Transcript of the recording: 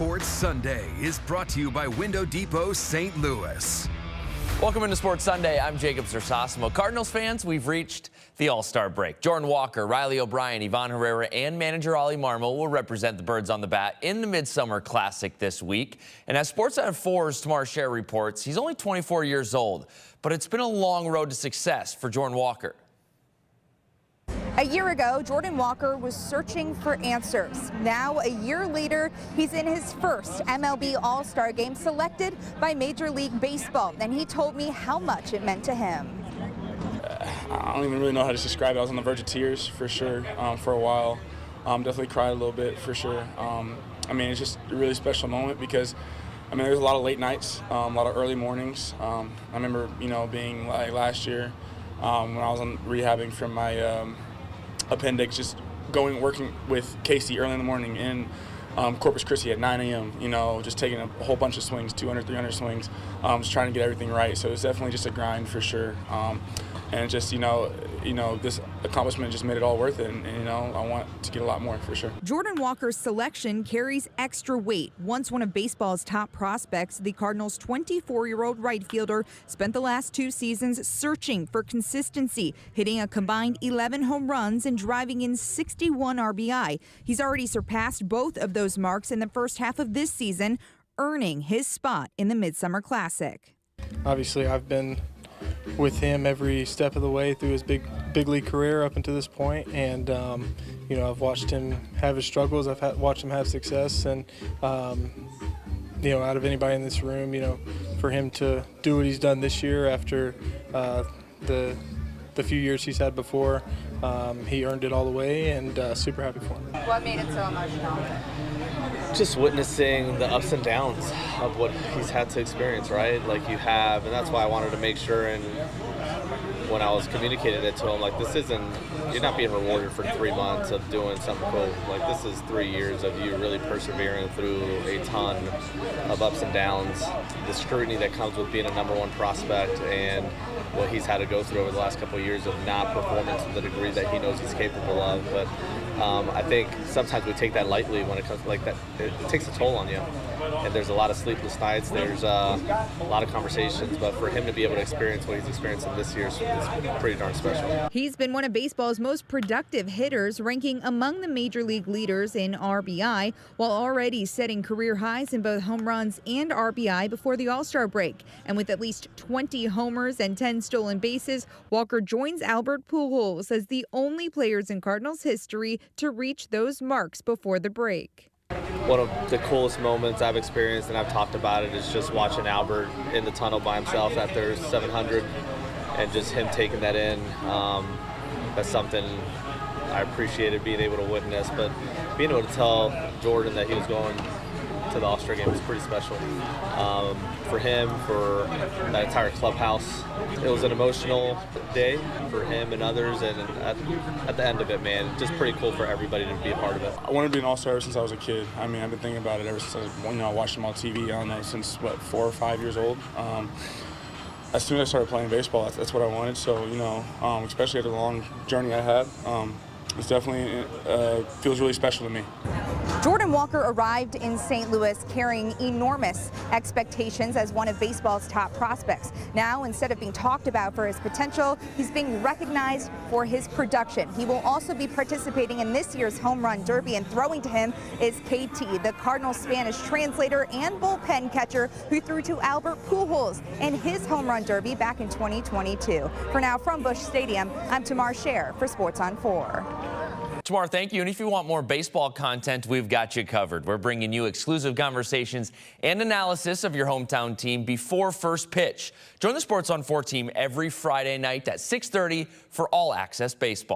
Sports Sunday is brought to you by Window Depot St. Louis. Welcome into Sports Sunday. I'm Jacob Zersosimo. Cardinals fans, we've reached the All-Star break. Jordan Walker, Riley O'Brien, Ivan Herrera, and manager Ollie Marmol will represent the Birds on the bat in the Midsummer Classic this week. And as Sports on 4's Tamar Scher reports, he's only 24 years old, but it's been a long road to success for Jordan Walker. A year ago, Jordan Walker was searching for answers. Now, a year later, he's in his first MLB All-Star game selected by Major League Baseball, and he told me how much it meant to him. I don't even really know how to describe it. I was on the verge of tears for sure for a while. Definitely cried a little bit for sure. I mean, it's just a really special moment because, I mean, there's a lot of late nights, a lot of early mornings. I remember, being like last year when I was rehabbing from my appendix, just working with Casey early in the morning in Corpus Christi at 9 a.m., just taking a whole bunch of swings, 200, 300 swings, just trying to get everything right. So it's definitely just a grind for sure. And just, this accomplishment just made it all worth it. And I want to get a lot more for sure. Jordan Walker's selection carries extra weight. Once one of baseball's top prospects, the Cardinals' 24-year-old right fielder spent the last 2 seasons searching for consistency, hitting a combined 11 home runs and driving in 61 RBI. He's already surpassed both of those marks in the first half of this season, earning his spot in the Midsummer Classic. Obviously, I've been with him every step of the way through his big league career up until this point, and I've watched him have his struggles. I've watched him have success, and out of anybody in this room, for him to do what he's done this year after the few years he's had before, he earned it all the way, and super happy for him. What made it so emotional? Just witnessing the ups and downs of what he's had to experience, right? Like you have, and that's why I wanted to make sure, and when I was communicating it to him, like you're not being rewarded for 3 months of doing something cool. Like this is 3 years of you really persevering through a ton of ups and downs, the scrutiny that comes with being a #1 prospect, and what he's had to go through over the last couple of years of not performing to the degree that he knows he's capable of. But I think sometimes we take that lightly when it comes like that. It takes a toll on you. And there's a lot of sleepless nights. There's a lot of conversations. But for him to be able to experience what he's experiencing this year is pretty darn special. He's been one of baseball's most productive hitters, ranking among the major league leaders in RBI, while already setting career highs in both home runs and RBI before the All-Star break. And with at least 20 homers and 10 stolen bases, Walker joins Albert Pujols as the only players in Cardinals history to reach those marks before the break. One of the coolest moments I've experienced, and I've talked about it, is just watching Albert in the tunnel by himself after 700 and just him taking that in. That's something I appreciated being able to witness, but being able to tell Jordan that he was going to the All-Star game was pretty special. For him, for that entire clubhouse, it was an emotional day for him and others, and at the end of it, man, just pretty cool for everybody to be a part of it. I wanted to be an All-Star ever since I was a kid. I mean, I've been thinking about it ever since I watched him on TV. I don't know, since 4 or 5 years old. As soon as I started playing baseball, that's what I wanted. So, especially after the long journey I had, it's definitely feels really special to me. Jordan Walker arrived in St. Louis carrying enormous expectations as one of baseball's top prospects. Now, instead of being talked about for his potential, he's being recognized for his production. He will also be participating in this year's Home Run Derby, and throwing to him is KT, the Cardinal Spanish translator and bullpen catcher who threw to Albert Pujols in his Home Run Derby back in 2022. For now, from Busch Stadium, I'm Tamar Scher for Sports on 4. Tamar, thank you. And if you want more baseball content, we've got you covered. We're bringing you exclusive conversations and analysis of your hometown team before first pitch. Join the Sports on 4 team every Friday night at 6:30 for All Access Baseball.